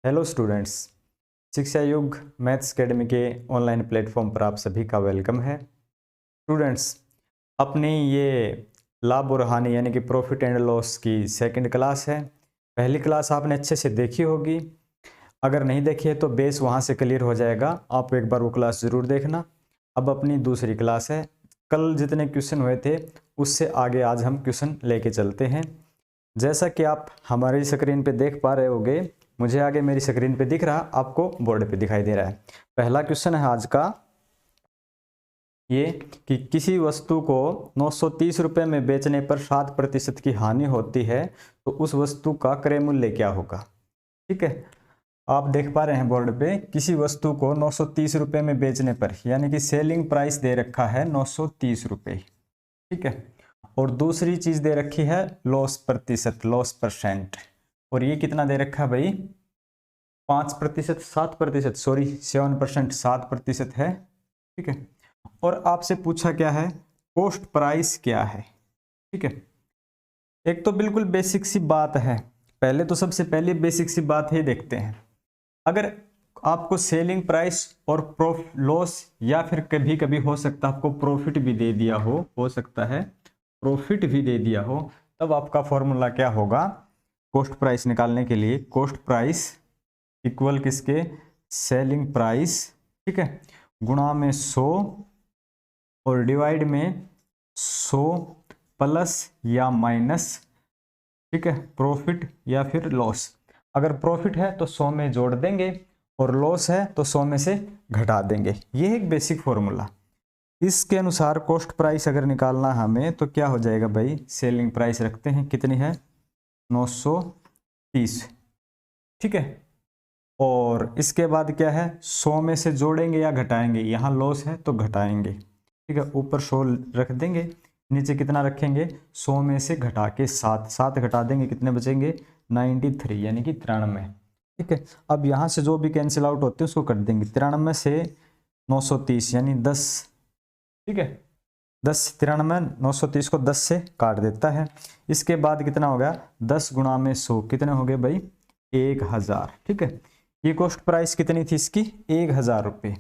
Hello students, शिक्षा युग maths academy के ऑनलाइन प्लेटफॉर्म पर आप सभी का वेलकम है। स्टूडेंट्स, अपनी ये लाभ और हानि यानी कि प्रॉफिट एंड लॉस की सेकंड क्लास है। पहली क्लास आपने अच्छे से देखी होगी, अगर नहीं देखी है तो बेस वहाँ से क्लियर हो जाएगा। आप एक बार वो क्लास ज़रूर देखना। अब अपनी दूसरी क्लास है। कल जितने क्वेश्चन हुए थे उससे आगे आज हम क्वेश्चन लेके चलते हैं। जैसा कि आप हमारी स्क्रीन पे देख पा रहे होगे, मुझे आगे मेरी स्क्रीन पे दिख रहा, आपको बोर्ड पे दिखाई दे रहा है। पहला क्वेश्चन है आज का ये कि किसी वस्तु को 930 रुपये में बेचने पर 7% की हानि होती है तो उस वस्तु का क्रय मूल्य क्या होगा। ठीक है, आप देख पा रहे हैं बोर्ड पे, किसी वस्तु को 930 रुपये में बेचने पर, यानी कि सेलिंग प्राइस दे रखा है 930 रुपये। ठीक है, और दूसरी चीज दे रखी है लॉस प्रतिशत, लॉस परसेंट, और ये कितना दे रखा है भाई, 5%, 7%, सॉरी 7%, 7% है। ठीक है, और आपसे पूछा क्या है, कॉस्ट प्राइस क्या है। ठीक है, एक तो बिल्कुल बेसिक सी बात है। पहले तो सबसे पहले बेसिक सी बात ही देखते हैं। अगर आपको सेलिंग प्राइस और लॉस, या फिर कभी कभी हो सकता है आपको प्रॉफिट भी दे दिया हो सकता है प्रॉफिट भी दे दिया हो, तब आपका फॉर्मूला क्या होगा कॉस्ट प्राइस निकालने के लिए। कॉस्ट प्राइस इक्वल किसके, सेलिंग प्राइस, ठीक है, गुणा में 100 और डिवाइड में 100 प्लस या माइनस, ठीक है, प्रॉफिट या फिर लॉस। अगर प्रॉफिट है तो 100 में जोड़ देंगे और लॉस है तो 100 में से घटा देंगे। ये एक बेसिक फॉर्मूला। इसके अनुसार कॉस्ट प्राइस अगर निकालना हमें तो क्या हो जाएगा भाई, सेलिंग प्राइस रखते हैं, कितनी है 930। ठीक है, और इसके बाद क्या है, 100 में से जोड़ेंगे या घटाएंगे, यहाँ लॉस है तो घटाएंगे। ठीक है, ऊपर 100 रख देंगे, नीचे कितना रखेंगे, 100 में से घटा के 7 घटा देंगे, कितने बचेंगे 93, यानी कि 93। ठीक है, अब यहाँ से जो भी कैंसिल आउट होते हैं उसको कर देंगे, 93 से 930 यानी 10। ठीक है, 10, 93, 930 को 10 से काट देता है। इसके बाद कितना हो गया, 10 गुणा में 100, कितने हो गए भाई 1000। ठीक है, ये कॉस्ट प्राइस कितनी थी इसकी, 1000 रुपये।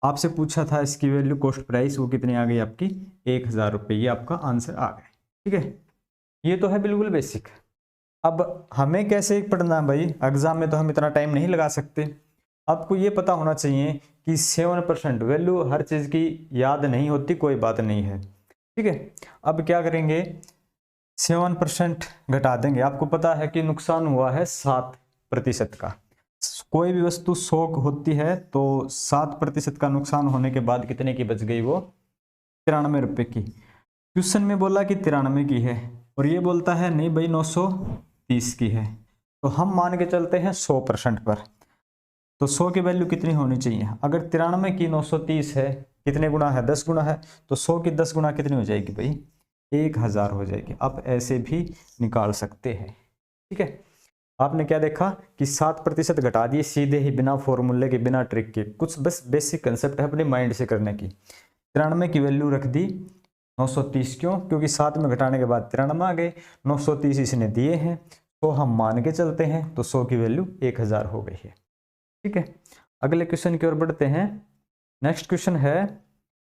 आपसे पूछा था इसकी वैल्यू कॉस्ट प्राइस, वो कितनी आ गई आपकी 1000 रुपये। ये आपका आंसर आ गया। ठीक है, ये तो है बिल्कुल बेसिक। अब हमें कैसे पढ़ना है भाई, एग्जाम में तो हम इतना टाइम नहीं लगा सकते। आपको ये पता होना चाहिए कि 7% वैल्यू हर चीज की याद नहीं होती, कोई बात नहीं है। ठीक है, अब क्या करेंगे, 7% घटा देंगे। आपको पता है कि नुकसान हुआ है 7% का। कोई भी वस्तु 100 होती है तो 7% का नुकसान होने के बाद कितने की बच गई, वो 93 रुपए की। क्वेश्चन में बोला कि 93 की है और ये बोलता है नहीं भाई 930 की है, तो हम मान के चलते हैं 100% पर। तो 100 की वैल्यू कितनी होनी चाहिए, अगर 93 की 930 है, कितने गुना है 10 गुना है, तो 100 की 10 गुना कितनी हो जाएगी भाई 1000 हो जाएगी। आप ऐसे भी निकाल सकते हैं। ठीक है, आपने क्या देखा कि 7% घटा दिए सीधे ही, बिना फॉर्मूले के, बिना ट्रिक के। कुछ बस बेसिक कंसेप्ट है अपने माइंड से करने की। 93 की वैल्यू रख दी 930, क्यों, क्योंकि 7 में घटाने के बाद 93 आ गए, 930 इसने दिए हैं तो हम मान के चलते हैं, तो 100 की वैल्यू 1000 हो गई है। ठीक है, अगले क्वेश्चन की ओर बढ़ते हैं। नेक्स्ट क्वेश्चन है,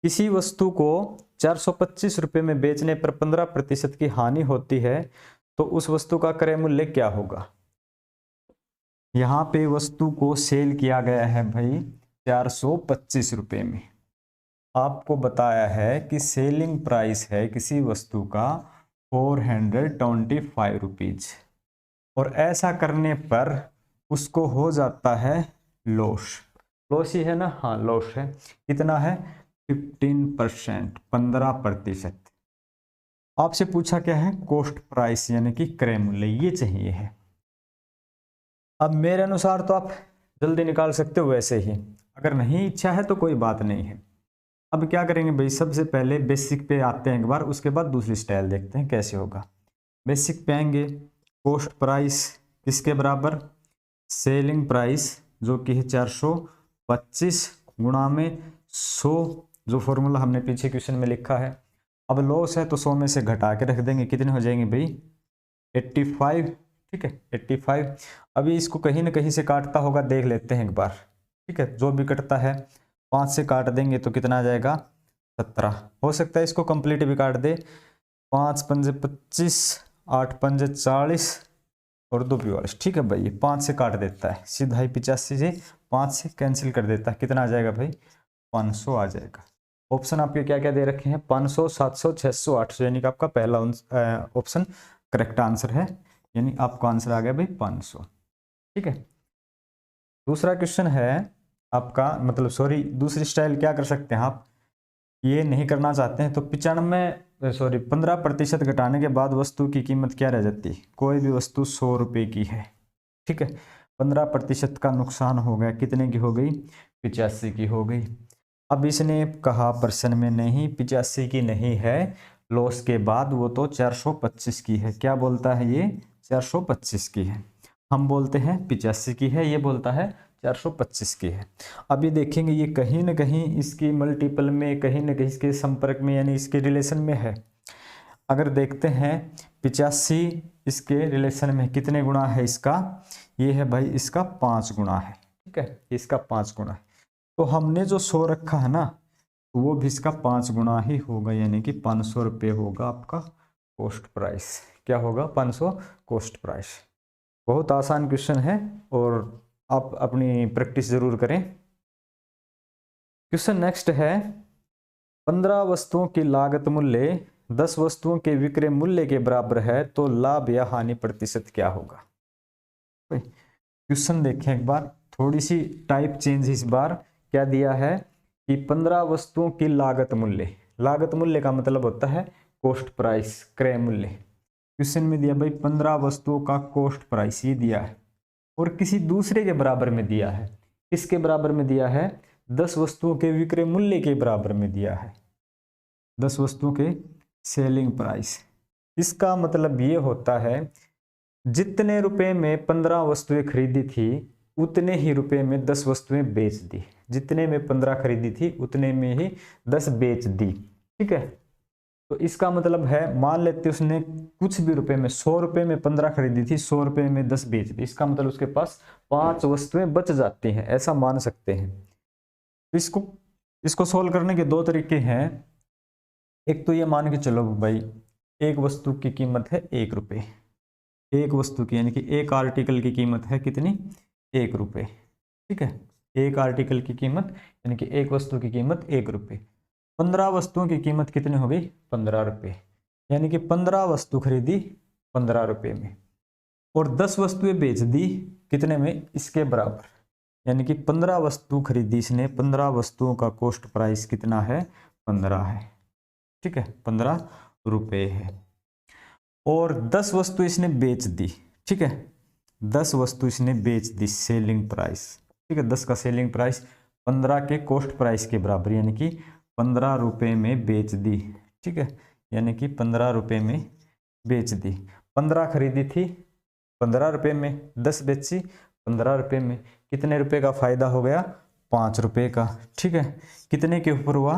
किसी वस्तु को 425 रुपये में बेचने पर 15% की हानि होती है तो उस वस्तु का क्रय मूल्य क्या होगा। यहाँ पे वस्तु को सेल किया गया है भाई 425 रुपये में। आपको बताया है कि सेलिंग प्राइस है किसी वस्तु का 425 रुपीज, और ऐसा करने पर उसको हो जाता है लॉस। लॉस ही है ना, हाँ लॉस है। कितना है 15%, 15%। आपसे पूछा क्या है, कॉस्ट प्राइस यानी कि क्रय मूल्य, ये चाहिए है। अब मेरे अनुसार तो आप जल्दी निकाल सकते हो वैसे ही, अगर नहीं इच्छा है तो कोई बात नहीं है। अब क्या करेंगे भाई, सबसे पहले बेसिक पे आते हैं एक बार, उसके बाद दूसरी स्टाइल देखते हैं कैसे होगा। बेसिक पे आएंगे, कॉस्ट प्राइस किसके बराबर, सेलिंग प्राइस जो कि है 425 गुणा में 100, जो फॉर्मूला हमने पीछे क्वेश्चन में लिखा है। अब लॉस है तो 100 में से घटा के रख देंगे, कितने हो जाएंगे भाई 85। ठीक है 85। अभी इसको कहीं ना कहीं से काटता होगा, देख लेते हैं एक बार। ठीक है, जो भी कटता है 5 से काट देंगे तो कितना आ जाएगा 17। हो सकता है इसको कंप्लीट भी काट दे। 5 पंजे 25, 8 पंजे 40 और 2 44। ठीक है भाई, ये 5 से काट देता है सीधा ही, 85 से 5 से कैंसिल कर देता है। कितना आ जाएगा भाई 500 आ जाएगा। ऑप्शन आपके क्या क्या दे रखे हैं 500, 700, 600, 800, यानी कि आपका पहला ऑप्शन करेक्ट आंसर है, यानी आपका आंसर आ गया भाई 500। ठीक है, दूसरा क्वेश्चन है आपका, मतलब सॉरी दूसरी स्टाइल क्या कर सकते हैं आप, ये नहीं करना चाहते हैं तो 15% घटाने के बाद वस्तु की कीमत क्या रह जाती है। कोई भी वस्तु 100 रुपये की है, ठीक है, 15% का नुकसान हो गया, कितने की हो गई 85 की हो गई। अब इसने कहा पर्सन में नहीं 85 की नहीं है, लॉस के बाद वो तो 425 की है। क्या बोलता है ये 425 की है, हम बोलते हैं 85 की है, ये बोलता है 425 की है। अभी देखेंगे ये कहीं ना कहीं इसकी मल्टीपल में, कहीं ना कहीं इसके संपर्क में, यानी इसके रिलेशन में है। अगर देखते हैं 85 इसके रिलेशन में कितने गुना है इसका, ये है भाई इसका 5 गुना है। ठीक है, इसका 5 गुना है, तो हमने जो 100 रखा है ना वो भी इसका 5 गुना ही होगा, यानी कि 500 रुपये होगा आपका कॉस्ट प्राइस। क्या होगा 500 कॉस्ट प्राइस। बहुत आसान क्वेश्चन है और आप अपनी प्रैक्टिस जरूर करें। क्वेश्चन नेक्स्ट है 15 वस्तुओं की लागत मूल्य 10 वस्तुओं के विक्रय मूल्य के बराबर है तो लाभ या हानि प्रतिशत क्या होगा। क्वेश्चन देखें एक बार, थोड़ी सी टाइप चेंज इस बार। क्या दिया है कि 15 वस्तुओं की लागत मूल्य, लागत मूल्य का मतलब होता है कॉस्ट प्राइस, क्रय मूल्य। क्वेश्चन में दिया भाई 15 वस्तुओं का कॉस्ट प्राइस ये दिया है और किसी दूसरे के बराबर में दिया है। किसके बराबर में दिया है 10 वस्तुओं के विक्रय मूल्य के बराबर में दिया है, 10 वस्तुओं के सेलिंग प्राइस। इसका मतलब ये होता है जितने रुपए में 15 वस्तुएं खरीदी थी उतने ही रुपए में 10 वस्तुएं बेच दी। जितने में 15 खरीदी थी उतने में ही 10 बेच दी। ठीक है, तो इसका मतलब है मान लेते उसने कुछ भी रुपए में 100 रुपए में 15 खरीदी थी, 100 रुपए में 10 बेच दी, इसका मतलब उसके पास 5 वस्तुएं बच जाती हैं, ऐसा मान सकते हैं। तो इसको सोल्व करने के 2 तरीके हैं। एक तो ये मान के चलो भाई एक वस्तु की कीमत है 1 रुपये, एक वस्तु की यानी कि एक आर्टिकल की कीमत है कितनी 1 रुपये। ठीक है, एक आर्टिकल की कीमत यानी कि एक वस्तु की कीमत 1 रुपये। 15 वस्तुओं की कीमत कितनी हो गई 15 रुपये, यानी कि 15 वस्तु खरीदी 15 रुपये में और 10 वस्तुएं बेच दी कितने में इसके बराबर, यानी कि 15 वस्तु खरीदी इसने, 15 वस्तुओं का कॉस्ट प्राइस कितना है 15 है। ठीक है, 15 रुपये है और 10 वस्तु इसने बेच दी। ठीक है, 10 वस्तु इसने बेच दी, सेलिंग प्राइस। ठीक है, 10 का सेलिंग प्राइस 15 के कॉस्ट प्राइस के बराबर, यानी कि 15 रुपये में बेच दी। ठीक है, यानी कि 15 रुपये में बेच दी। 15 खरीदी थी 15 रुपये में, 10 बेची 15 रुपये में, कितने रुपए का फायदा हो गया 5 रुपये का। ठीक है, कितने के ऊपर हुआ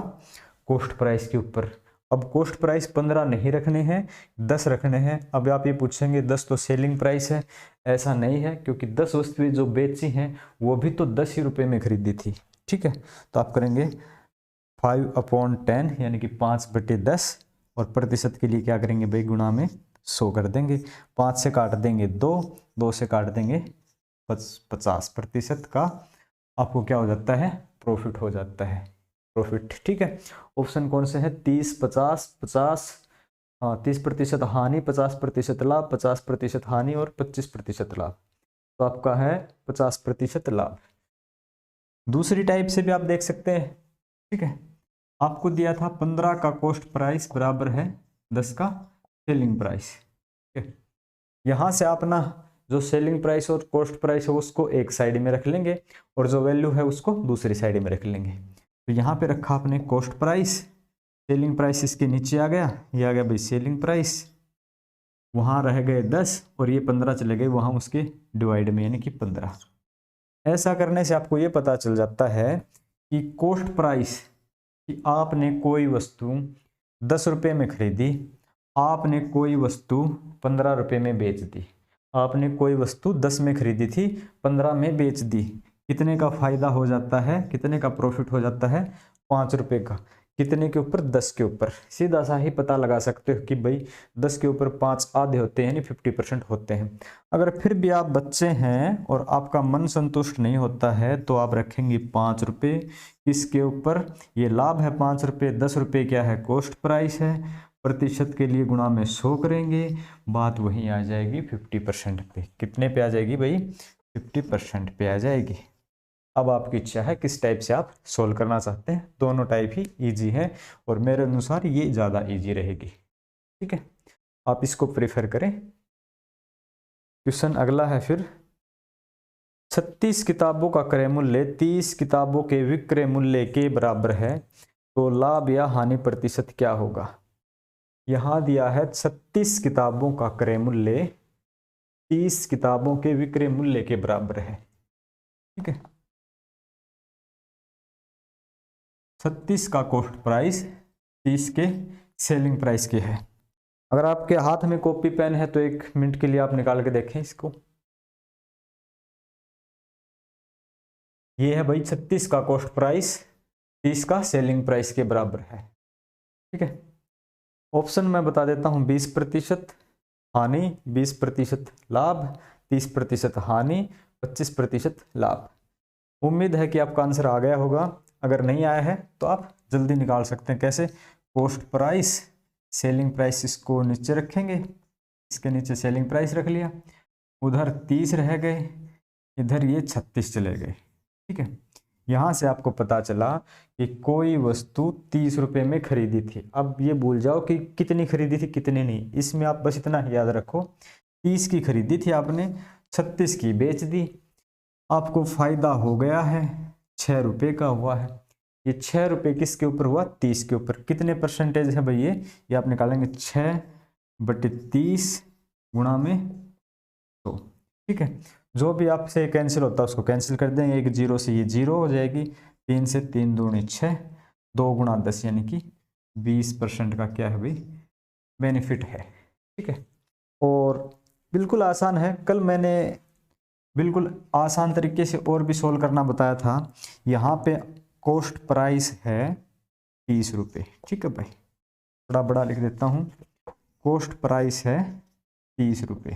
कॉस्ट प्राइस के ऊपर। अब कॉस्ट प्राइस 15 नहीं रखने हैं 10 रखने हैं। अब आप ये पूछेंगे 10 तो सेलिंग प्राइस है, ऐसा नहीं है क्योंकि 10 वस्तुएं जो बेची हैं वो भी तो 10 ही रुपये में खरीदी थी। ठीक है, तो आप करेंगे 5/10 यानी कि 5/10 और प्रतिशत के लिए क्या करेंगे भाई गुणा में 100 कर देंगे। 5 से काट देंगे 2, 2 से काट देंगे 50% का आपको क्या हो जाता है प्रॉफिट हो जाता है, प्रॉफिट। ठीक है, ऑप्शन कौन से है 30, 50, 50, हाँ 30% हानि, 50% लाभ, 50% हानि और 25% लाभ। तो आपका है 50% लाभ। दूसरी टाइप से भी आप देख सकते हैं। ठीक है, आपको दिया था 15 का कॉस्ट प्राइस बराबर है 10 का सेलिंग प्राइस। ठीक है, यहाँ से आप ना जो सेलिंग प्राइस और कॉस्ट प्राइस है उसको एक साइड में रख लेंगे और जो वैल्यू है उसको दूसरी साइड में रख लेंगे। तो यहाँ पे रखा आपने कॉस्ट प्राइस, सेलिंग प्राइस इसके नीचे आ गया, ये आ गया भाई सेलिंग प्राइस, वहाँ रह गए 10 और ये 15 चले गए वहाँ उसके डिवाइड में यानी कि 15। ऐसा करने से आपको ये पता चल जाता है कि कॉस्ट प्राइस कि आपने कोई वस्तु 10 रुपये में खरीदी, आपने कोई वस्तु 15 रुपये में बेच दी। आपने कोई वस्तु 10 में खरीदी थी, 15 में बेच दी, कितने का फायदा हो जाता है, कितने का प्रॉफिट हो जाता है, 5 रुपए का। कितने के ऊपर, 10 के ऊपर। सीधा सा ही पता लगा सकते हो कि भाई 10 के ऊपर 5 आधे होते हैं, यानी 50% होते हैं। अगर फिर भी आप बच्चे हैं और आपका मन संतुष्ट नहीं होता है तो आप रखेंगे 5 रुपये इसके ऊपर। ये लाभ है 5 रुपये, 10 रुपये क्या है, कॉस्ट प्राइस है, प्रतिशत के लिए गुणा में 100 करेंगे, बात वहीं आ जाएगी 50% पे। कितने पे आ जाएगी भाई, 50% पे आ जाएगी। अब आपकी इच्छा है किस टाइप से आप सोल्व करना चाहते हैं, दोनों टाइप ही इजी है और मेरे अनुसार ये ज़्यादा इजी रहेगी। ठीक है, आप इसको प्रेफर करें। क्वेश्चन अगला है फिर, 36 किताबों का क्रय मूल्य 30 किताबों के विक्रय मूल्य के बराबर है, तो लाभ या हानि प्रतिशत क्या होगा। यहां दिया है 36 किताबों का क्रय मूल्य 30 किताबों के विक्रय मूल्य के बराबर है। ठीक है, 36 का कॉस्ट प्राइस 30 के सेलिंग प्राइस के है। अगर आपके हाथ में कॉपी पेन है तो 1 मिनट के लिए आप निकाल के देखें इसको। ये है भाई 36 का कॉस्ट प्राइस 30 का सेलिंग प्राइस के बराबर है। ठीक है, ऑप्शन मैं बता देता हूं, 20% हानि, 20% लाभ, 30% हानि, 25% लाभ। उम्मीद है कि आपका आंसर आ गया होगा। अगर नहीं आया है तो आप जल्दी निकाल सकते हैं। कैसे, कॉस्ट प्राइस सेलिंग प्राइस इसको नीचे रखेंगे, इसके नीचे सेलिंग प्राइस रख लिया, उधर 30 रह गए, इधर ये 36 चले गए। ठीक है, यहां से आपको पता चला कि कोई वस्तु 30 रुपए में खरीदी थी। अब ये भूल जाओ कि कितनी खरीदी थी कितनी नहीं, इसमें आप बस इतना याद रखो, 30 की खरीदी थी आपने, 36 की बेच दी, आपको फायदा हो गया है, 6 रुपये का हुआ है। ये 6 रुपये किसके ऊपर हुआ, 30 के ऊपर। कितने परसेंटेज है भाई ये आप निकालेंगे 6/30 गुणा में 100। ठीक है, जो भी आपसे कैंसिल होता है उसको कैंसिल कर देंगे, एक 0 से ये 0 हो जाएगी, 3 से 3 दूनी 6, 2 गुणा 10 यानी कि 20% का क्या है भाई, बेनिफिट है। ठीक है, और बिल्कुल आसान है। कल मैंने बिल्कुल आसान तरीके से और भी सोल्व करना बताया था। यहाँ पे कॉस्ट प्राइस है 30 रुपये। ठीक है भाई, बड़ा बड़ा लिख देता हूँ, कॉस्ट प्राइस है 30 रुपये,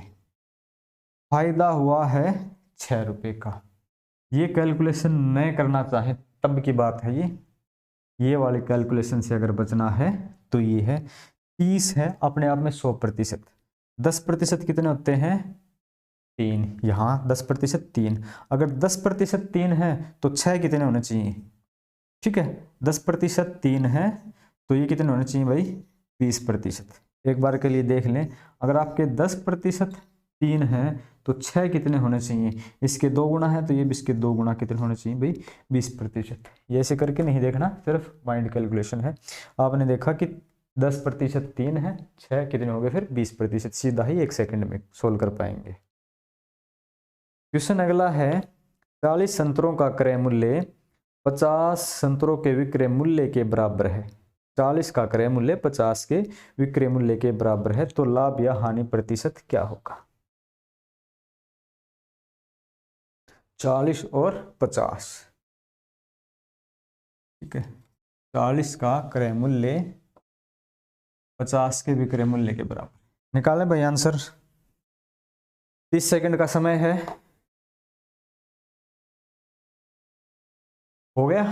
फायदा हुआ है 6 रुपये का। ये कैलकुलेशन नहीं करना चाहे तब की बात है, ये वाली कैलकुलेशन से अगर बचना है तो ये है 30 है अपने आप में 100%, 10% कितने होते हैं, 3, यहाँ 10% 3, अगर 10% 3 है तो 6 कितने होने चाहिए। ठीक है, 10% 3 है तो ये कितने होने चाहिए भाई, 20%। एक बार के लिए देख लें, अगर आपके 10% 3 है तो 6 कितने होने चाहिए, इसके 2 गुना है तो ये भी इसके 2 गुना कितने होने चाहिए भाई, 20%। ये ऐसे करके नहीं देखना, सिर्फ माइंड कैलकुलेशन है। आपने देखा कि 10% 3 है, 6 कितने हो गए फिर 20%, सीधा ही 1 सेकंड में सोल्व कर पाएंगे। क्वेश्चन अगला है, 40 संतरों का क्रय मूल्य 50 संतरों के विक्रय मूल्य के बराबर है। 40 का क्रय मूल्य 50 के विक्रय मूल्य के बराबर है, तो लाभ या हानि प्रतिशत क्या होगा। 40 और 50, ठीक है, 40 का क्रय मूल्य 50 के विक्रय मूल्य के बराबर। निकालें भाई आंसर, 30 सेकंड का समय है। हो गया,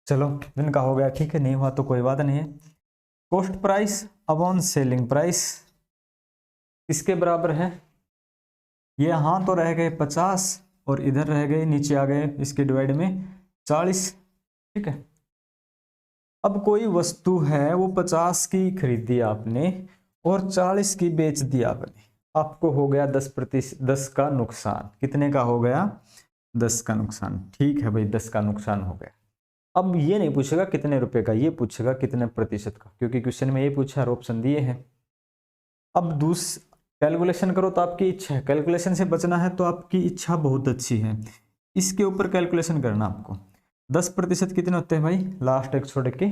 चलो दिन का हो गया, ठीक है, नहीं हुआ तो कोई बात नहीं है। Cost price upon selling price किसके बराबर है, ये यहाँ तो रह गए 50 और इधर रह गए, नीचे आ गए इसके डिवाइड में 40। ठीक है, अब कोई वस्तु है वो 50 की खरीदी आपने और 40 की बेच दी आपने, आपको हो गया 10% का नुकसान। कितने का हो गया, 10 का नुकसान। ठीक है भाई, 10 का नुकसान हो गया। अब ये नहीं पूछेगा कितने रुपए का, ये पूछेगा कितने प्रतिशत का, क्योंकि क्वेश्चन में ये पूछा और ऑप्शन दिए हैं। अब कैलकुलेशन करो तो आपकी इच्छा है, कैलकुलेशन से बचना है तो आपकी इच्छा बहुत अच्छी है, इसके ऊपर कैलकुलेशन करना आपको। 10% कितने होते हैं भाई, लास्ट एक छोड़ के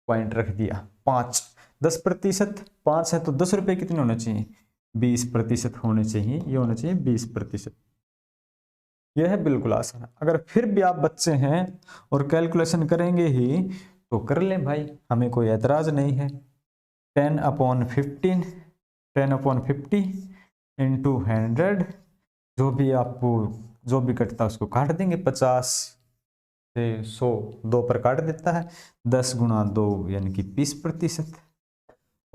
पॉइंट रख दिया 5, 10% 5 है तो 10 रुपये कितने होने चाहिए, 20% होने चाहिए, ये होना चाहिए 20%। यह है बिल्कुल आसान। अगर फिर भी आप बच्चे हैं और कैलकुलेशन करेंगे ही तो कर लें भाई, हमें कोई एतराज नहीं है। 10/15, 10/50 इंटू 100, जो भी आपको जो भी कटता है उसको काट देंगे। 50 से 100 2 पर काट देता है, 10 गुणा 2 यानी कि 20%।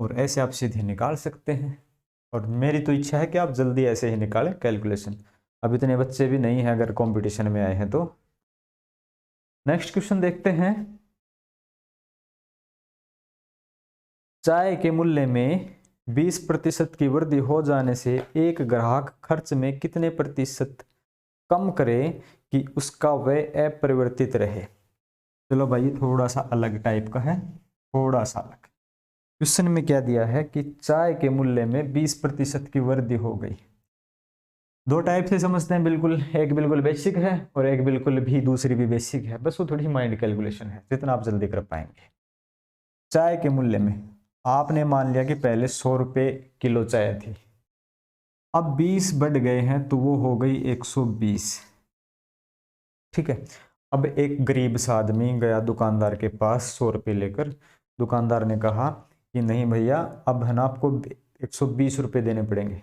और ऐसे आप सीधे निकाल सकते हैं। और मेरी तो इच्छा है कि आप जल्दी ऐसे ही निकालें कैलकुलेशन। अब इतने बच्चे भी नहीं हैं अगर कंपटीशन में आए हैं तो। नेक्स्ट क्वेश्चन देखते हैं। चाय के मूल्य में 20% की वृद्धि हो जाने से एक ग्राहक खर्च में कितने प्रतिशत कम करे कि उसका व्यय अपरिवर्तित रहे। चलो भाई थोड़ा सा अलग टाइप का है, थोड़ा सा अलग। क्वेश्चन में क्या दिया है कि चाय के मूल्य में 20% की वृद्धि हो गई। दो टाइप से समझते हैं बिल्कुल, एक बिल्कुल बेसिक है और एक बिल्कुल भी दूसरी भी बेसिक है, बस वो थोड़ी माइंड कैलकुलेशन है, जितना आप जल्दी कर पाएंगे। चाय के मूल्य में आपने मान लिया कि पहले 100 रुपये किलो चाय थी, अब 20 बढ़ गए हैं तो वो हो गई 120। ठीक है। अब एक गरीब सा आदमी गया दुकानदार के पास 100 रुपये लेकर। दुकानदार ने कहा कि नहीं भैया, अब है ना आपको 120 रुपये देने पड़ेंगे।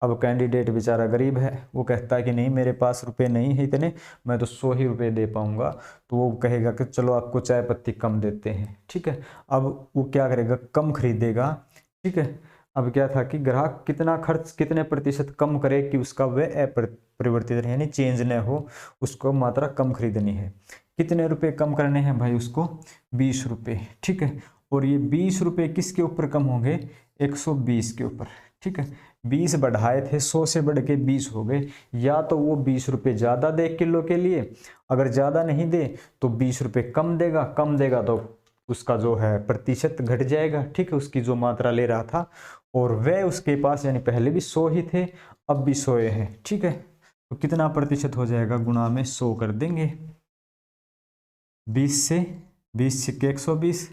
अब कैंडिडेट बेचारा गरीब है, वो कहता है कि नहीं मेरे पास रुपए नहीं है इतने, मैं तो 100 ही रुपये दे पाऊंगा। तो वो कहेगा कि चलो आपको चाय पत्ती कम देते हैं। ठीक है। अब वो क्या करेगा, कम खरीदेगा। ठीक है। अब क्या था कि ग्राहक कितना खर्च कितने प्रतिशत कम करे कि उसका वह अपरिवर्तित रहे, यानी चेंज न हो, उसको मात्रा कम खरीदनी है। कितने रुपए कम करने हैं भाई उसको, 20 रुपये। ठीक है। और ये 20 रुपये किसके ऊपर कम होंगे, 120 के ऊपर। ठीक है। 20 बढ़ाए थे, 100 से बढ़ के 20 हो गए। या तो वो 20 रुपये ज़्यादा दे किलो के लिए, अगर ज़्यादा नहीं दे तो 20 रुपये कम देगा, कम देगा तो उसका जो है प्रतिशत घट जाएगा। ठीक है, उसकी जो मात्रा ले रहा था। और वह उसके पास यानी पहले भी 100 ही थे, अब भी 100 हैं। ठीक है। तो कितना प्रतिशत हो जाएगा, गुणा में 100 कर देंगे। 20 से 20 सिक्के 120,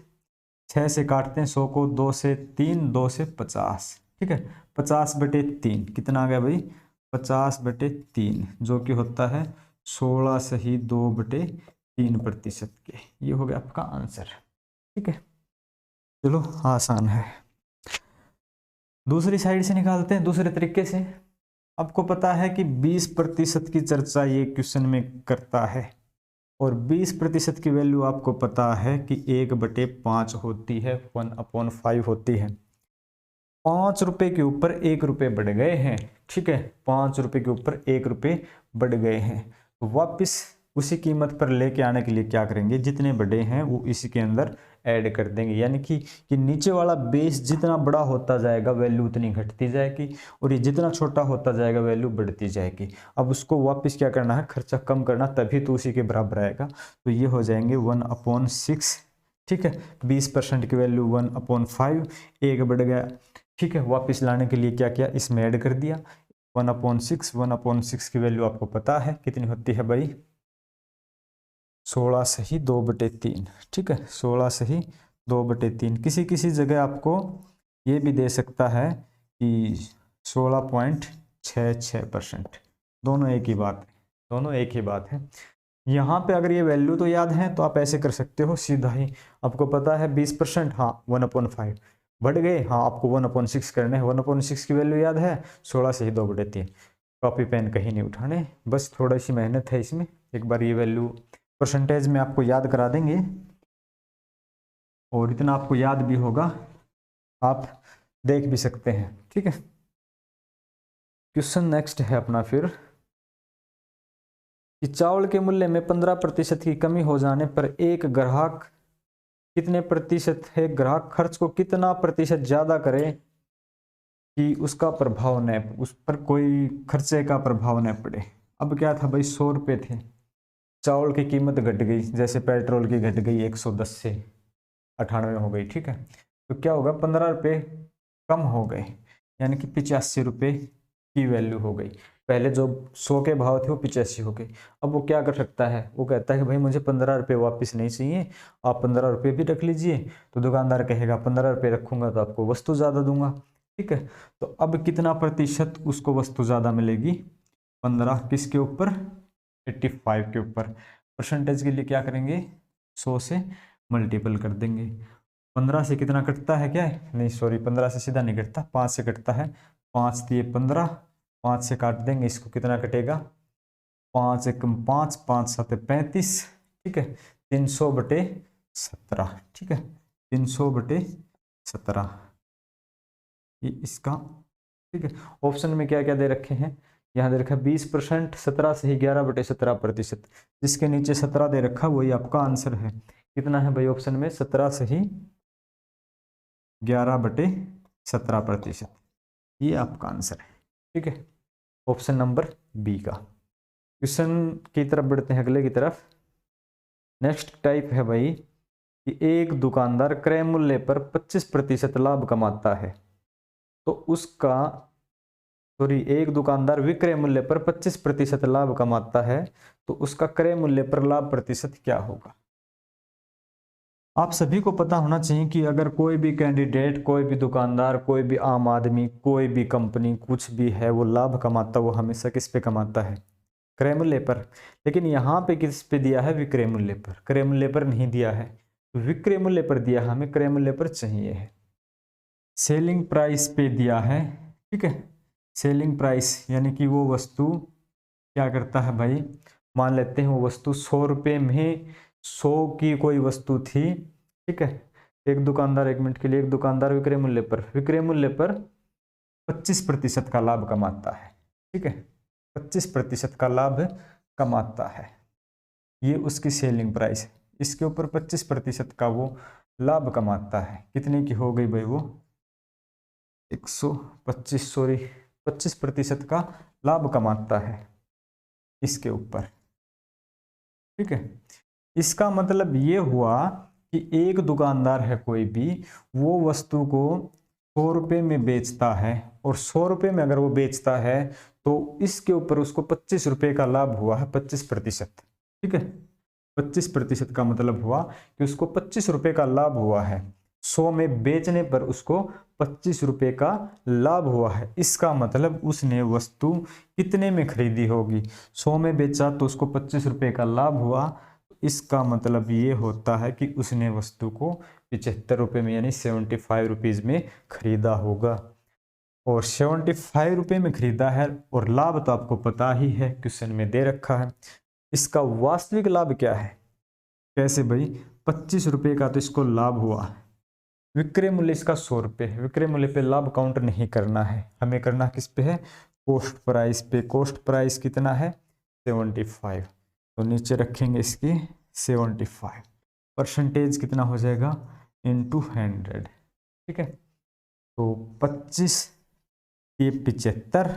6 से काटते हैं 100 को, 2 से 3, 2 से 50। ठीक है। 50/3 कितना आ गया भाई, 50/3, जो कि होता है 16.2/3% के। ये हो गया आपका आंसर। ठीक है। चलो आसान है। दूसरी साइड से निकालते हैं दूसरे तरीके से। आपको पता है कि 20% की चर्चा ये क्वेश्चन में करता है, और 20% की वैल्यू आपको पता है कि 1/5 होती है, 1/5 होती है। 5 रुपए के ऊपर 1 रुपये बढ़ गए हैं। ठीक है। 5 रुपए के ऊपर 1 रुपये बढ़ गए हैं, तो वापस उसी कीमत पर लेके आने के लिए क्या करेंगे, जितने बड़े हैं वो इसी के अंदर ऐड कर देंगे। यानी कि नीचे वाला बेस जितना बड़ा होता जाएगा वैल्यू उतनी घटती जाएगी, और ये जितना छोटा होता जाएगा वैल्यू बढ़ती जाएगी। अब उसको वापस क्या करना है, खर्चा कम करना, तभी तो उसी के बराबर आएगा। तो ये हो जाएंगे 1/6। ठीक है। 20% की वैल्यू 1/5, 1 बढ़ गया। ठीक है। वापस लाने के लिए क्या किया, इसमें ऐड कर दिया 1/6। 1/6 की वैल्यू आपको पता है कितनी होती है भाई, 16/2/3। ठीक है। 16/2/3। किसी किसी जगह आपको ये भी दे सकता है कि 16.66%। दोनों एक ही बात है, दोनों एक ही बात है। यहाँ पे अगर ये वैल्यू तो याद है तो आप ऐसे कर सकते हो सीधा ही। आपको पता है 20%, हाँ 1/5 बढ़ गए, हाँ आपको 1/6 करने हैं। 1/6 की वैल्यू याद है, 16/2/3। कॉपी पेन कहीं नहीं उठाने, बस थोड़ी सी मेहनत है इसमें। एक बार ये वैल्यू परसेंटेज में आपको याद करा देंगे, और इतना आपको याद भी होगा, आप देख भी सकते हैं। ठीक है। क्वेश्चन नेक्स्ट है अपना फिर, कि चावल के मूल्य में 15% की कमी हो जाने पर एक ग्राहक कितने प्रतिशत है, ग्राहक खर्च को कितना प्रतिशत ज्यादा करे कि उसका प्रभाव न, उस पर कोई खर्चे का प्रभाव न पड़े। अब क्या था भाई, 100 रुपये थे, चावल की कीमत घट गई, जैसे पेट्रोल की घट गई 110 से 98 हो गई। ठीक है। तो क्या होगा, 15 रुपये कम हो गए, यानी कि 85 रुपये की वैल्यू हो गई। पहले जो 100 के भाव थे वो 85 हो गए। अब वो क्या कर सकता है, वो कहता है कि भाई मुझे 15 रुपये वापस नहीं चाहिए, आप 15 रुपये भी रख लीजिए। तो दुकानदार कहेगा 15 रुपये रखूंगा तो आपको वस्तु ज़्यादा दूंगा, ठीक है। तो अब कितना प्रतिशत उसको वस्तु ज़्यादा मिलेगी? 15 किसके ऊपर? 85 के ऊपर। परसेंटेज के लिए क्या करेंगे? 100 से मल्टीपल कर देंगे। 15 से कितना कटता है क्या है? नहीं सॉरी, 15 से सीधा नहीं कटता, 5 से कटता है। 5 दिए 15, 5 से काट देंगे इसको, कितना कटेगा? 5 एकम 5, 5 7 35, ठीक है। 300/17, ठीक है। 300/17 ये इसका, ठीक है। ऑप्शन में क्या क्या दे रखे हैं? यहाँ दे रखा है 20%, 17 से ही 11/17%। जिसके नीचे 17 दे रखा वही आपका आंसर है। कितना है भाई ऑप्शन में? 17 से ही 11/17%, ये आपका आंसर है, ठीक है। ऑप्शन नंबर बी का। क्वेश्चन की तरफ बढ़ते हैं, अगले की तरफ। नेक्स्ट टाइप है भाई कि एक दुकानदार क्रय मूल्य पर 25% लाभ कमाता है, तो उसका, सॉरी, एक दुकानदार विक्रय मूल्य पर 25% लाभ कमाता है, तो उसका क्रय मूल्य पर लाभ प्रतिशत क्या होगा? आप सभी को पता होना चाहिए कि अगर कोई भी कैंडिडेट, कोई भी दुकानदार, कोई भी आम आदमी, कोई भी कंपनी, कुछ भी है, वो लाभ कमाता, वो हमेशा किस पे कमाता है? क्रय मूल्य पर। लेकिन यहाँ पे किस पे दिया है? विक्रय मूल्य पर। क्रय मूल्य पर नहीं दिया है, विक्रय मूल्य पर दिया है, हमें क्रय मूल्य पर चाहिए है। सेलिंग प्राइस पे दिया है, ठीक है। सेलिंग प्राइस यानी कि वो वस्तु क्या करता है भाई? मान लेते हैं वो वस्तु 100 रुपये में, 100 की कोई वस्तु थी, ठीक है। एक दुकानदार, 1 मिनट के लिए, एक दुकानदार विक्रय मूल्य पर 25% का लाभ कमाता है, ठीक है। 25% का लाभ कमाता है, ये उसकी सेलिंग प्राइस है। इसके ऊपर 25% का वो लाभ कमाता है। कितने की हो गई भाई वो? 125, सॉरी, 25% का लाभ कमाता है इसके ऊपर, ठीक है। इसका मतलब ये हुआ कि एक दुकानदार है कोई भी, वो वस्तु को 100 रुपये में बेचता है, और 100 रुपये में अगर वो बेचता है तो इसके ऊपर उसको 25 रुपये का लाभ हुआ है, 25%, ठीक है। 25% का मतलब हुआ कि उसको 25 रुपये का लाभ हुआ है। 100 में बेचने पर उसको 25 रुपये का लाभ हुआ है। इसका मतलब उसने वस्तु कितने में खरीदी होगी? 100 में बेचा तो उसको 25 रुपये का लाभ हुआ। इसका मतलब ये होता है कि उसने वस्तु को 75 रुपये में, यानी 75 रुपीज़ में खरीदा होगा। और 75 रुपये में खरीदा है, और लाभ तो आपको पता ही है, क्वेश्चन में दे रखा है। इसका वास्तविक लाभ क्या है? कैसे भाई? 25 रुपये का तो इसको लाभ हुआ, विक्रय मूल्य इसका 100 रुपये है। विक्रय मूल्य पे लाभ काउंट नहीं करना है, हमें करना किस पे है? कॉस्ट प्राइस पे। कॉस्ट प्राइस कितना है? 75। तो नीचे रखेंगे इसकी 75, परसेंटेज कितना हो जाएगा? इंटू 100, ठीक है। तो 25 3 75,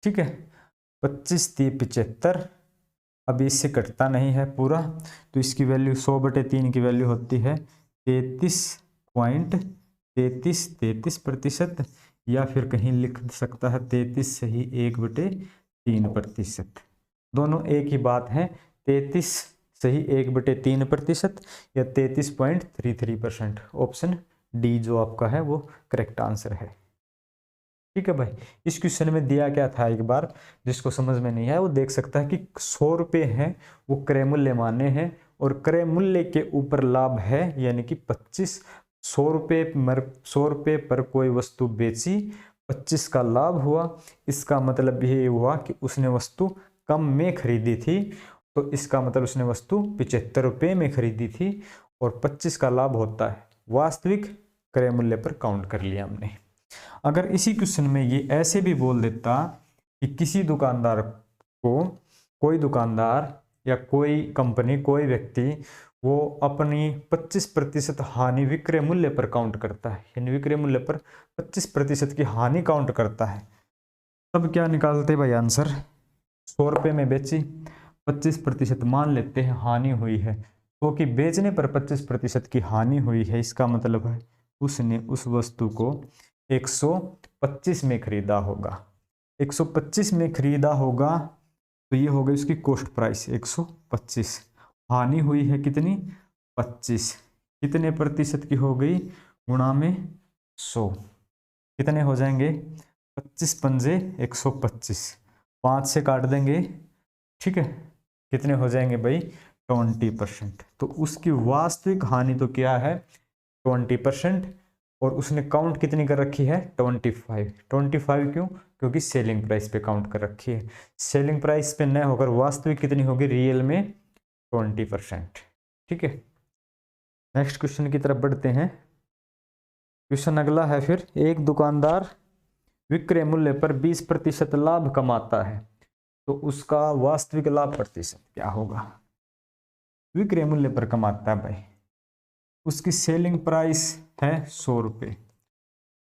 ठीक है। 25 3 75, अभी इससे कटता नहीं है पूरा, तो इसकी वैल्यू 100/3 की वैल्यू होती है 33.33%, या फिर कहीं लिख सकता है 33 से ही 1/3%। दोनों एक ही बात है, 33 से ही 1/3% या 33.33%। ऑप्शन डी जो आपका है वो करेक्ट आंसर है, ठीक है भाई। इस क्वेश्चन में दिया क्या था, एक बार जिसको समझ में नहीं आया वो देख सकता है कि 100 रुपये हैं, वो क्रय मूल्य माने हैं, और क्रय मूल्य के ऊपर लाभ है, यानी कि 25। 100 रुपये पर कोई वस्तु बेची, 25 का लाभ हुआ। इसका मतलब ये हुआ कि उसने वस्तु कम में खरीदी थी, तो इसका मतलब उसने वस्तु 75 रुपये में खरीदी थी, और 25 का लाभ होता है। वास्तविक क्रय मूल्य पर काउंट कर लिया हमने। अगर इसी क्वेश्चन में ये ऐसे भी बोल देता कि किसी दुकानदार को, कोई दुकानदार या कोई कंपनी, कोई व्यक्ति, वो अपनी 25% हानि विक्रय मूल्य पर काउंट करता है, यानी विक्रय मूल्य पर 25% की हानि काउंट करता है, तब क्या निकालते भाई आंसर? 100 रुपये में बेची, 25% मान लेते हैं हानि हुई है, तो कि बेचने पर 25% की हानि हुई है। इसका मतलब है उसने उस वस्तु को 125 में खरीदा होगा। 125 में खरीदा होगा, तो ये हो गई उसकी कॉस्ट प्राइस 125। हानि हुई है कितनी? 25। कितने प्रतिशत की हो गई? गुणा में 100, कितने हो जाएंगे, 25 पंजे 125, 5 से काट देंगे, ठीक है, कितने हो जाएंगे भाई 20%। तो उसकी वास्तविक हानि तो क्या है 20%, और उसने काउंट कितनी कर रखी है 25 क्यों, क्योंकि सेलिंग प्राइस पे काउंट कर रखी है, सेलिंग प्राइस पे न होकर वास्तविक कितनी होगी रियल में 20%, ठीक है। नेक्स्ट क्वेश्चन की तरफ बढ़ते हैं। क्वेश्चन अगला है फिर, एक दुकानदार विक्रय मूल्य पर 20% लाभ कमाता है, तो उसका वास्तविक लाभ प्रतिशत क्या होगा। विक्रय मूल्य पर कमाता है भाई, उसकी सेलिंग प्राइस है 100 रुपये,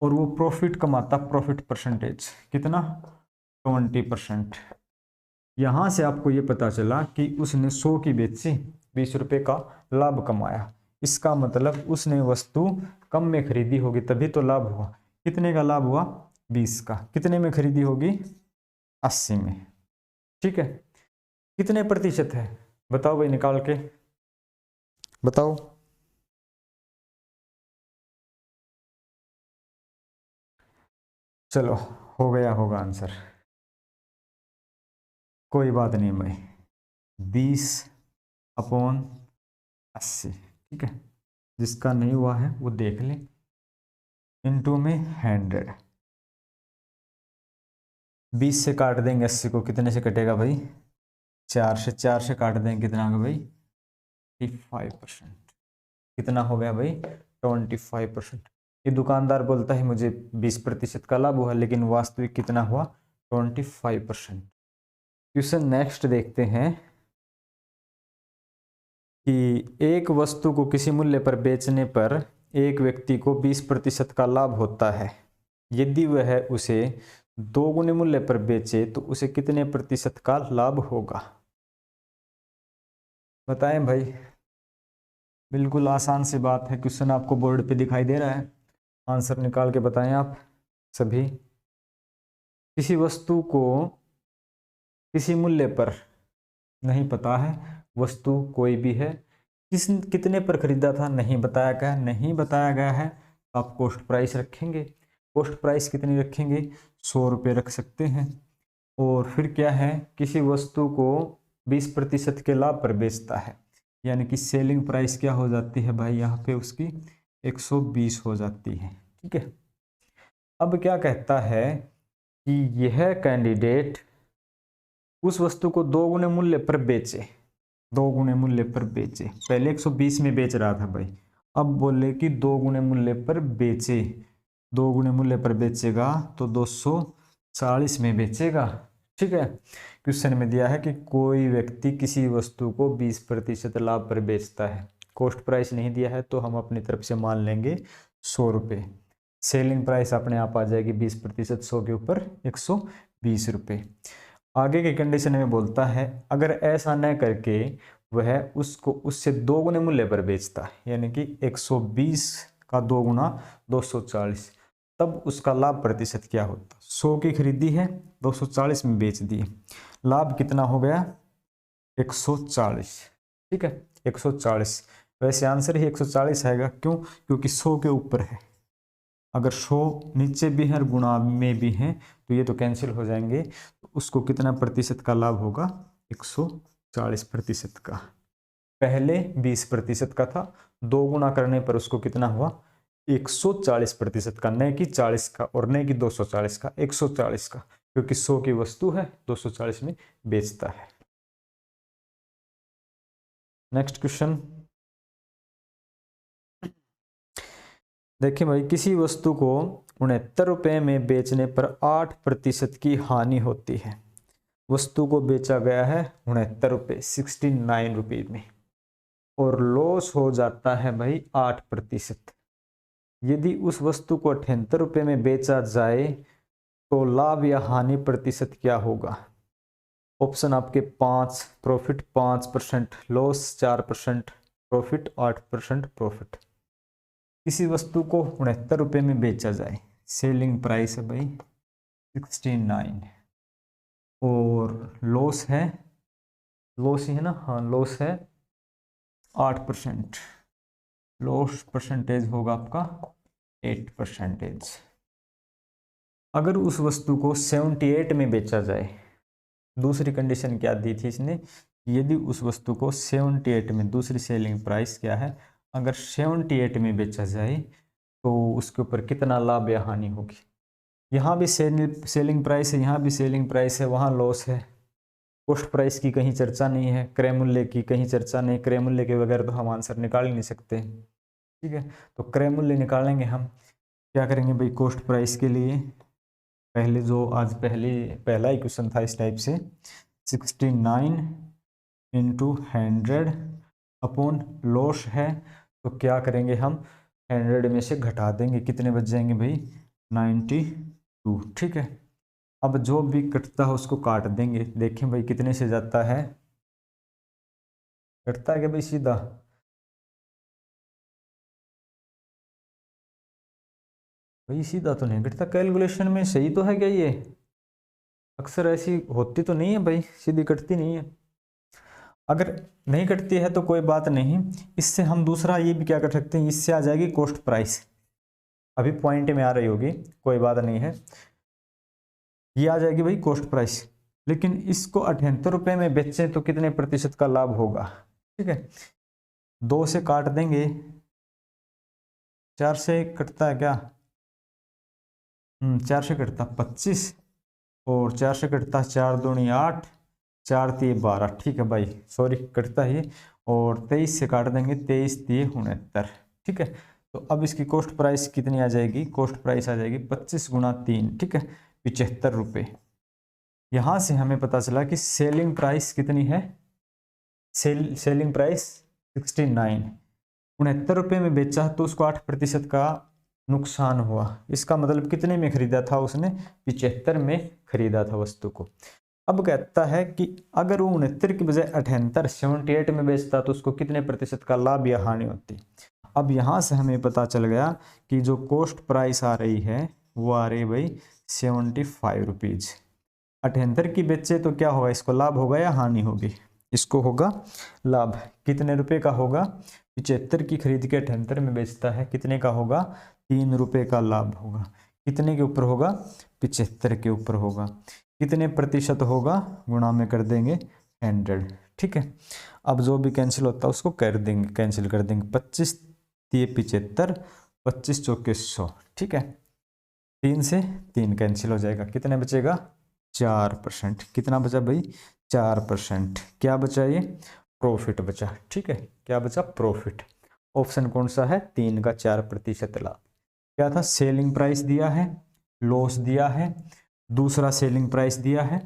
और वो प्रॉफिट कमाता, प्रॉफिट परसेंटेज कितना 20%। यहां से आपको ये पता चला कि उसने 100 की बेची, 20 रुपये का लाभ कमाया, इसका मतलब उसने वस्तु कम में खरीदी होगी तभी तो लाभ हुआ। कितने का लाभ हुआ 20 का, कितने में खरीदी होगी 80 में, ठीक है। कितने प्रतिशत है बताओ भाई, निकाल के बताओ। चलो हो गया होगा आंसर, कोई बात नहीं भाई, 20/80, ठीक है। जिसका नहीं हुआ है वो देख ले, इनटू में 100, 20 से काट देंगे 80 को, कितने से कटेगा भाई 4 से, 4 से काट देंगे कितना होगा भाई 25%, कितना हो गया भाई 25%। ये दुकानदार बोलता है मुझे 20% का लाभ हुआ, लेकिन वास्तविक कितना हुआ 25%। क्वेश्चन नेक्स्ट देखते हैं कि एक वस्तु को किसी मूल्य पर बेचने पर एक व्यक्ति को 20% का लाभ होता है, यदि वह उसे 2 गुने मूल्य पर बेचे तो उसे कितने प्रतिशत का लाभ होगा। बताएं भाई, बिल्कुल आसान सी बात है, क्वेश्चन आपको बोर्ड पे दिखाई दे रहा है, आंसर निकाल के बताएं आप सभी। किसी वस्तु को किसी मूल्य पर नहीं पता है, वस्तु कोई भी है, कितने पर खरीदा था नहीं बताया गया, नहीं बताया गया है तो आप कॉस्ट प्राइस रखेंगे, कॉस्ट प्राइस कितनी रखेंगे 100 रुपये रख सकते हैं। और फिर क्या है, किसी वस्तु को 20% के लाभ पर बेचता है, यानी कि सेलिंग प्राइस क्या हो जाती है भाई यहाँ पे उसकी 120 हो जाती है, ठीक है। अब क्या कहता है कि यह कैंडिडेट उस वस्तु को 2 गुने मूल्य पर बेचे, 2 गुने मूल्य पर बेचे, पहले 120 में बेच रहा था भाई, अब बोले कि 2 गुने मूल्य पर बेचे, 2 गुने मूल्य पर बेचेगा तो 240 में बेचेगा, ठीक है। क्वेश्चन में दिया है कि कोई व्यक्ति किसी वस्तु को 20% लाभ पर बेचता है, कॉस्ट प्राइस नहीं दिया है तो हम अपनी तरफ से मान लेंगे 100 रुपये, सेलिंग प्राइस अपने आप आ जाएगी 20%, 100 के ऊपर 120 रुपये। आगे के कंडीशन में बोलता है अगर ऐसा न करके वह उसको उससे 2 गुने मूल्य पर बेचता है, यानी कि 120 का 2 गुना 240, तब उसका लाभ प्रतिशत क्या होता। 100 की खरीदी है 240 में बेच दी, लाभ कितना हो गया 140, ठीक है 140। वैसे आंसर ही 140 आएगा, क्यों, क्योंकि 100 के ऊपर है, अगर 100 नीचे भी है और गुणा में भी है तो ये तो कैंसिल हो जाएंगे, तो उसको कितना प्रतिशत का लाभ होगा 140% का। पहले 20% का था, 2 गुना करने पर उसको कितना हुआ 140% का, न कि 40 का और न कि 240 का, 140 का, क्योंकि 100 की वस्तु है 240 में बेचता है। नेक्स्ट क्वेश्चन देखिए भाई, किसी वस्तु को 69 रुपये में बेचने पर 8% की हानि होती है, वस्तु को बेचा गया है 69 रुपये 69 रुपये में, और लॉस हो जाता है भाई 8%। यदि उस वस्तु को 78 रुपये में बेचा जाए तो लाभ या हानि प्रतिशत क्या होगा। ऑप्शन आपके 5 प्रॉफिट 5%, लॉस 4%, प्रॉफिट 8% प्रॉफिट। किसी वस्तु को 69 रुपये में बेचा जाए, सेलिंग प्राइस है भाई 69, और लॉस है, लॉस ही है ना, हाँ लॉस है 8%, लॉस परसेंटेज होगा आपका 8%। अगर उस वस्तु को 78 में बेचा जाए, दूसरी कंडीशन क्या दी थी इसने, यदि उस वस्तु को 78 में, दूसरी सेलिंग प्राइस क्या है, अगर 78 में बेचा जाए तो उसके ऊपर कितना लाभ या हानि होगी। यहाँ भी सेलिंग प्राइस है, यहाँ भी सेलिंग प्राइस है, वहाँ लॉस है। कॉस्ट प्राइस की कहीं चर्चा नहीं है, क्रय मूल्य की कहीं चर्चा नहीं, क्रय मूल्य के बगैर तो हम आंसर निकाल ही नहीं सकते। ठीक है, तो क्रय मूल्य निकालेंगे हम। क्या करेंगे भाई, कॉस्ट प्राइस के लिए पहले जो आज पहला ही क्वेश्चन था इस टाइप से, 69 इंटू 100 अपॉन लॉस है, तो क्या करेंगे हम 100 में से घटा देंगे, कितने बच जाएंगे भाई 92। ठीक है, अब जो भी कटता है उसको काट देंगे, देखें भाई कितने से जाता है, कटता है क्या भाई सीधा, भाई सीधा तो नहीं कटता, कैलकुलेशन में सही तो है क्या ये, अक्सर ऐसी होती तो नहीं है भाई, सीधी कटती नहीं है। अगर नहीं कटती है तो कोई बात नहीं, इससे हम दूसरा ये भी क्या कर सकते हैं, इससे आ जाएगी कॉस्ट प्राइस, अभी पॉइंट में आ रही होगी, कोई बात नहीं है, ये आ जाएगी भाई कॉस्ट प्राइस। लेकिन इसको 78 रुपये में बेचें तो कितने प्रतिशत का लाभ होगा। ठीक है, 2 से काट देंगे, 4 से कटता है क्या, 4 से कटता 25, और 4 से कटता 4 दूनी 8, 4 तिये 12। ठीक है भाई, सॉरी कटता ही, और 23 से काट देंगे, 23 तिये 69। ठीक है, तो अब इसकी कॉस्ट प्राइस कितनी आ जाएगी, कॉस्ट प्राइस आ जाएगी 25 गुणा 3, ठीक है 75 रुपये। यहाँ से हमें पता चला कि सेलिंग प्राइस कितनी है, सेलिंग प्राइस 69, 69 रुपये में बेचा तो उसको 8% का नुकसान हुआ। इसका मतलब कितने में खरीदा था उसने, 75 में खरीदा था वस्तु को। अब कहता है कि अगर वो 69 की बजाय 78 में बेचता तो उसको कितने प्रतिशत का लाभ या हानि होती। अब यहाँ से हमें पता चल गया कि जो कॉस्ट प्राइस आ रही है वो आ रही है भाई 75 रुपीज़। 78 की बेचे तो क्या होगा, इसको लाभ होगा या हानि होगी, इसको होगा लाभ। कितने रुपए का होगा, 75 की खरीद के 78 में बेचता है, कितने का होगा, 3 रुपये का लाभ होगा। कितने के ऊपर होगा, 75 के ऊपर होगा। कितने प्रतिशत होगा, गुणा में कर देंगे 100। ठीक है, अब जो भी कैंसिल होता है उसको कर देंगे, कैंसिल कर देंगे, 25 तिये 75, 25 चौके 100। ठीक है, 3 से 3 कैंसिल हो जाएगा, कितने बचेगा 4%। कितना बचा भाई 4%। क्या बचा, ये प्रॉफिट बचा। ठीक है, क्या बचा, प्रॉफिट। ऑप्शन कौन सा है, 3 का 4% लाभ। क्या था, सेलिंग प्राइस दिया है, लॉस दिया है, दूसरा सेलिंग प्राइस दिया है।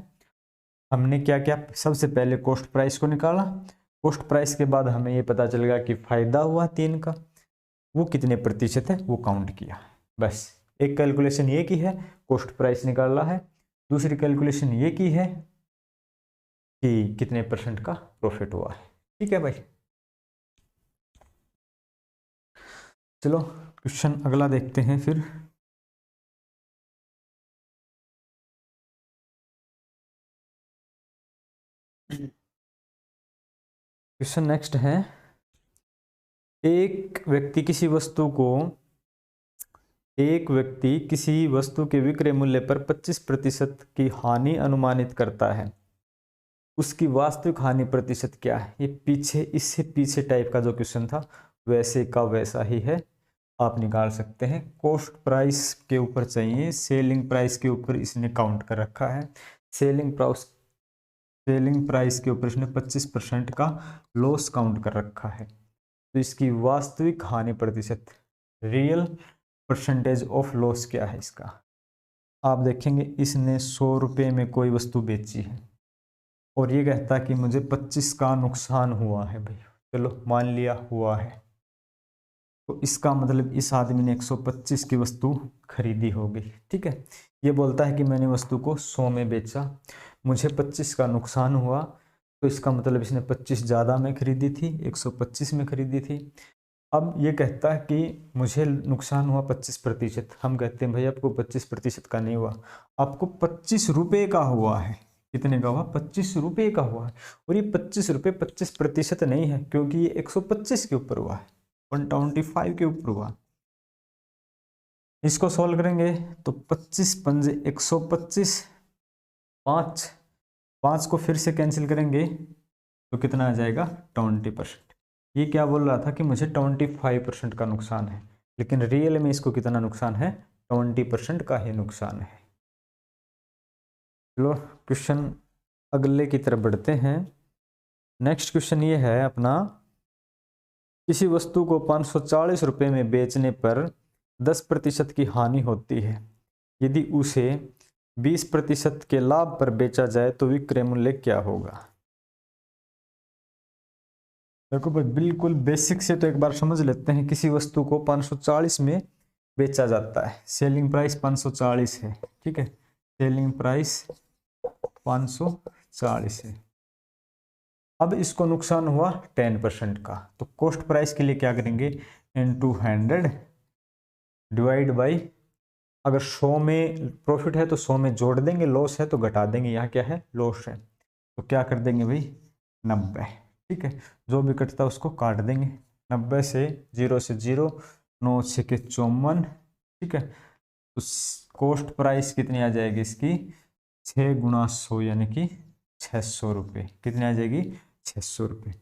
हमने क्या क्या, सबसे पहले कॉस्ट प्राइस को निकाला, कॉस्ट प्राइस के बाद हमें ये पता चल गया कि फायदा हुआ 3 का, वो कितने प्रतिशत है वो काउंट किया। बस एक कैलकुलेशन ये की है, कॉस्ट प्राइस निकाला है, दूसरी कैलकुलेशन ये की है कि कितने % का प्रॉफिट हुआ है। ठीक है भाई, चलो क्वेश्चन अगला देखते हैं फिर। क्वेश्चन नेक्स्ट है, एक व्यक्ति किसी वस्तु के विक्रय मूल्य पर 25% की हानि अनुमानित करता है, उसकी वास्तविक हानि प्रतिशत क्या है। ये पीछे, इससे पीछे टाइप का जो क्वेश्चन था वैसे का वैसा ही है, आप निकाल सकते हैं। कॉस्ट प्राइस के ऊपर चाहिए, सेलिंग प्राइस के ऊपर इसने काउंट कर रखा है। सेलिंग प्राइस के ऊपर इसने 25% का लॉस काउंट कर रखा है, तो इसकी वास्तविक हानि प्रतिशत, रियल परसेंटेज ऑफ लॉस क्या है इसका। आप देखेंगे इसने 100 रुपये में कोई वस्तु बेची है और ये कहता है कि मुझे 25 का नुकसान हुआ है भाई, चलो मान लिया हुआ है, तो इसका मतलब इस आदमी ने 125 की वस्तु खरीदी होगी। ठीक है, ये बोलता है कि मैंने वस्तु को 100 में बेचा, मुझे 25 का नुकसान हुआ, तो इसका मतलब इसने 25 ज़्यादा में खरीदी थी, 125 में खरीदी थी। अब ये कहता है कि मुझे नुकसान हुआ 25%, हम कहते हैं भाई आपको 25% का नहीं हुआ, आपको 25 रुपये का हुआ है। कितने का हुआ, 25 रुपये का हुआ है। और ये 25 रुपये 25% नहीं है, क्योंकि ये 125 के ऊपर हुआ है, 125 के ऊपर हुआ, इसको सॉल्व करेंगे तो 25 पंजे 125, 5 को फिर से कैंसिल करेंगे तो कितना आ जाएगा 20%। ये क्या बोल रहा था कि मुझे 25% का नुकसान है, लेकिन रियल में इसको कितना नुकसान है, 20% का ही नुकसान है। चलो क्वेश्चन अगले की तरफ बढ़ते हैं। नेक्स्ट क्वेश्चन ये है अपना, किसी वस्तु को 540 रुपये में बेचने पर 10% की हानि होती है। यदि उसे 20% के लाभ पर बेचा जाए तो विक्रय मूल्य क्या होगा। देखो भाई बिल्कुल बेसिक से तो एक बार समझ लेते हैं। किसी वस्तु को 540 में बेचा जाता है, सेलिंग प्राइस 540 है, ठीक है, सेलिंग प्राइस 540 है। अब इसको नुकसान हुआ 10% का, तो कॉस्ट प्राइस के लिए क्या करेंगे, इनटू 100 डिवाइड बाई, अगर 100 में प्रॉफिट है तो 100 में जोड़ देंगे, लॉस है तो घटा देंगे, यहाँ क्या है लॉस है, तो क्या कर देंगे भाई 90, ठीक है, जो भी कटता है उसको काट देंगे, 90 से 0 से 0, 9 6 के 54, ठीक है, तो कॉस्ट प्राइस कितनी आ जाएगी इसकी 6 गुणा 100 यानी कि 600 रुपये, कितनी आ जाएगी 600 रुपये।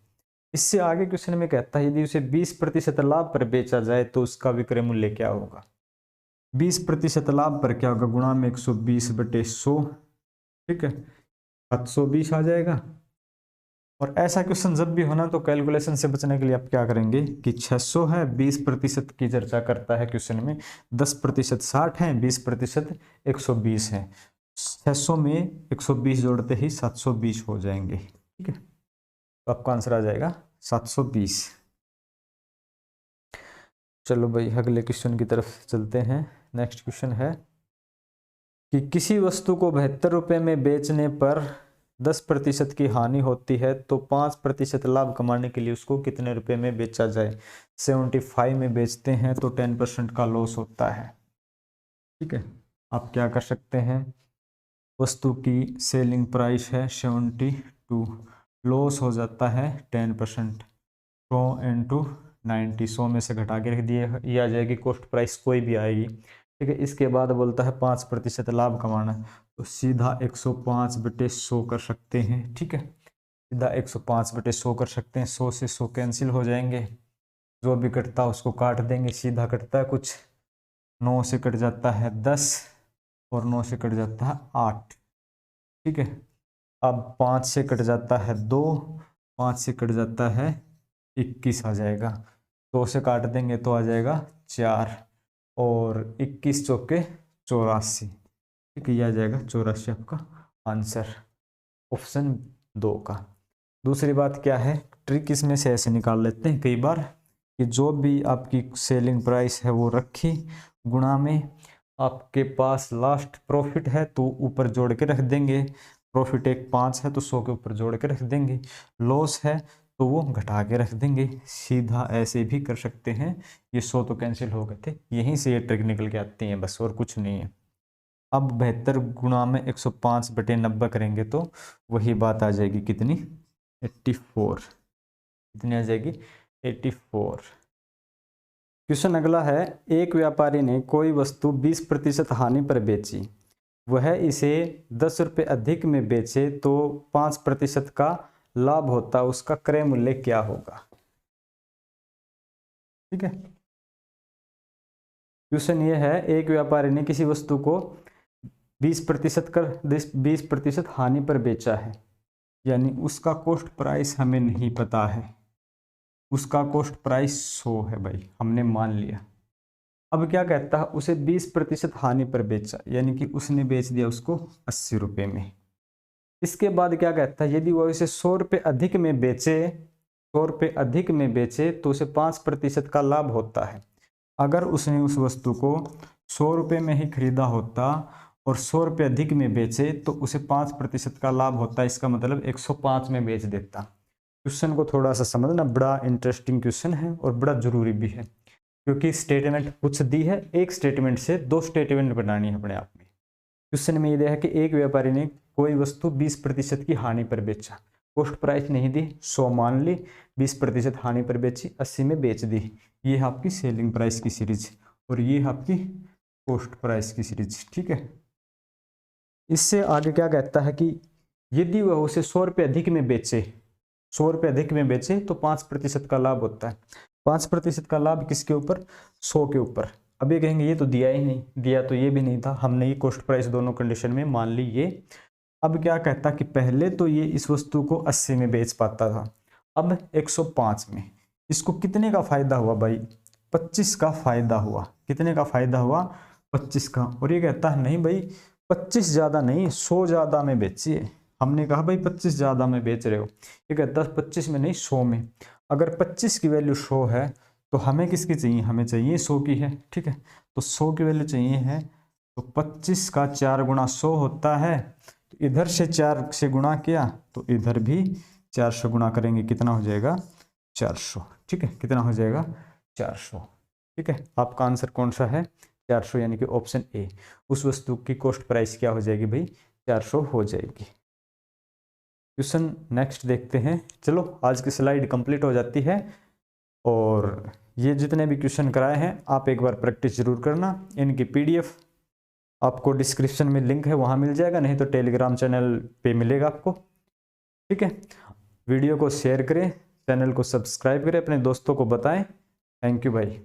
इससे आगे क्वेश्चन में कहता है यदि उसे 20% लाभ पर बेचा जाए तो उसका विक्रय मूल्य क्या होगा। 20% लाभ पर क्या होगा, गुणा में 120/100, ठीक है, 720 आ जाएगा। और ऐसा क्वेश्चन जब भी होना तो कैलकुलेशन से बचने के लिए आप क्या करेंगे कि 600 है, 20% की चर्चा करता है क्वेश्चन में, 10% 60 है, 20% 120 है, 600 में 120 जोड़ते ही 720 हो जाएंगे, ठीक है, तो आपका आंसर आ जाएगा 720। चलो भाई अगले क्वेश्चन की तरफ चलते हैं। नेक्स्ट क्वेश्चन है कि किसी वस्तु को 72 रुपये में बेचने पर 10% की हानि होती है तो 5% लाभ कमाने के लिए उसको कितने रुपए में बेचा जाए। 75 में बेचते हैं तो 10% का लॉस होता है, ठीक है। आप क्या कर सकते हैं, वस्तु की सेलिंग प्राइस है 72, लॉस हो जाता है 10%, 100 इंटू 90, 100 में से घटा के रख दिए, ये आ जाएगी कॉस्ट प्राइस कोई भी आएगी, ठीक है। इसके बाद बोलता है 5% लाभ कमाना, तो सीधा 105/100 कर सकते हैं, ठीक है, सीधा 105/100 कर सकते हैं, 100 से 100 कैंसिल हो जाएंगे, जो भी कटता है उसको काट देंगे, सीधा कटता है कुछ, 9 से कट जाता है 10 और 9 से कट जाता है 8, ठीक है। अब 5 से कट जाता है 2, 5 से कट जाता है 21 आ जाएगा, 2 से काट देंगे तो आ जाएगा 4 और 21 चौके 84, ठीक है, ये आ जाएगा 84 आपका आंसर, ऑप्शन 2 का। दूसरी बात क्या है, ट्रिक इसमें से ऐसे निकाल लेते हैं कई बार कि जो भी आपकी सेलिंग प्राइस है वो रखी, गुणा में आपके पास लास्ट प्रॉफिट है तो ऊपर जोड़ के रख देंगे, प्रॉफिट एक 5 है तो 100 के ऊपर जोड़ के रख देंगे, लॉस है तो वो घटा के रख देंगे, सीधा ऐसे भी कर सकते हैं। ये 100 तो कैंसिल हो गए थे, यहीं से ये ट्रिक निकल के आती है बस, और कुछ नहीं है। अब 72 गुणा में 105/90 करेंगे तो वही बात आ जाएगी कितनी, 84, कितनी आ जाएगी 84। क्वेश्चन अगला है, एक व्यापारी ने कोई वस्तु 20% हानि पर बेची, वह इसे 10 रुपये अधिक में बेचे तो 5% का लाभ होता, उसका क्रय मूल्य क्या होगा, ठीक है। क्वेश्चन ये है, एक व्यापारी ने किसी वस्तु को 20% हानि पर बेचा है, यानी उसका कॉस्ट प्राइस हमें नहीं पता है, उसका कॉस्ट प्राइस 100 है भाई, हमने मान लिया। अब क्या कहता है, उसे 20% हानि पर बेचा, यानी कि उसने बेच दिया उसको 80 रुपये में। इसके बाद क्या कहता है, यदि वो इसे 100 रुपये अधिक में बेचे, 100 रुपये अधिक में बेचे तो उसे 5% का लाभ होता है। अगर उसने उस वस्तु को 100 रुपये में ही खरीदा होता और 100 रुपये अधिक में बेचे तो उसे 5% का लाभ होता है, इसका मतलब 105 में बेच देता। क्वेश्चन को थोड़ा सा समझना, बड़ा इंटरेस्टिंग क्वेश्चन है और बड़ा जरूरी भी है, क्योंकि स्टेटमेंट कुछ दी है, एक स्टेटमेंट से 2 स्टेटमेंट बनानी है अपने आप में। क्वेश्चन में ये दिया है कि एक व्यापारी ने कोई वस्तु 20% की हानि पर बेचा, कॉस्ट प्राइस नहीं दी, 100 मान ली, 20% हानि पर बेची, 80 में बेच दी, ये है आपकी सेलिंग प्राइस की सीरीज और ये है आपकी कॉस्ट प्राइस की सीरीज। ठीक है, इससे आगे क्या कहता है कि यदि वह उसे 100 रुपये अधिक में बेचे, 100 रुपये अधिक में बेचे तो 5% का लाभ होता है। 5% का लाभ किसके ऊपर? 100 के ऊपर। अब ये कहेंगे ये तो दिया ही नहीं, दिया तो ये भी नहीं था, हमने ये कॉस्ट प्राइस दोनों कंडीशन में मान ली ये। अब क्या कहता कि पहले तो ये इस वस्तु को 80 में बेच पाता था, अब 105 में। इसको कितने का फायदा हुआ भाई? 25 का फायदा हुआ। कितने का फायदा हुआ? 25 का। और ये कहता है नहीं भाई 25 ज्यादा नहीं, 100 ज्यादा में बेचिए। हमने कहा भाई 25 ज्यादा में बेच रहे हो, ये कहता है 25 में नहीं 100 में। अगर 25 की वैल्यू 100 है तो हमें किसकी चाहिए? हमें चाहिए 100 की है। ठीक है, तो 100 की वैल्यू चाहिए है, तो 25 का 4 गुणा 100 होता है। तो इधर से 4 से गुणा किया तो इधर भी 4 से गुणा करेंगे, कितना हो जाएगा? 400। ठीक है, कितना हो जाएगा? 400। ठीक है, आपका आंसर कौन सा है? 400, यानी कि ऑप्शन ए। उस वस्तु की कॉस्ट प्राइस क्या हो जाएगी भाई? 400 हो जाएगी। क्वेश्चन नेक्स्ट देखते हैं। चलो आज की स्लाइड कंप्लीट हो जाती है, और ये जितने भी क्वेश्चन कराए हैं आप एक बार प्रैक्टिस जरूर करना। इनकी पीडीएफ आपको डिस्क्रिप्शन में लिंक है, वहाँ मिल जाएगा, नहीं तो टेलीग्राम चैनल पे मिलेगा आपको। ठीक है, वीडियो को शेयर करें, चैनल को सब्सक्राइब करें, अपने दोस्तों को बताएं। थैंक यू भाई।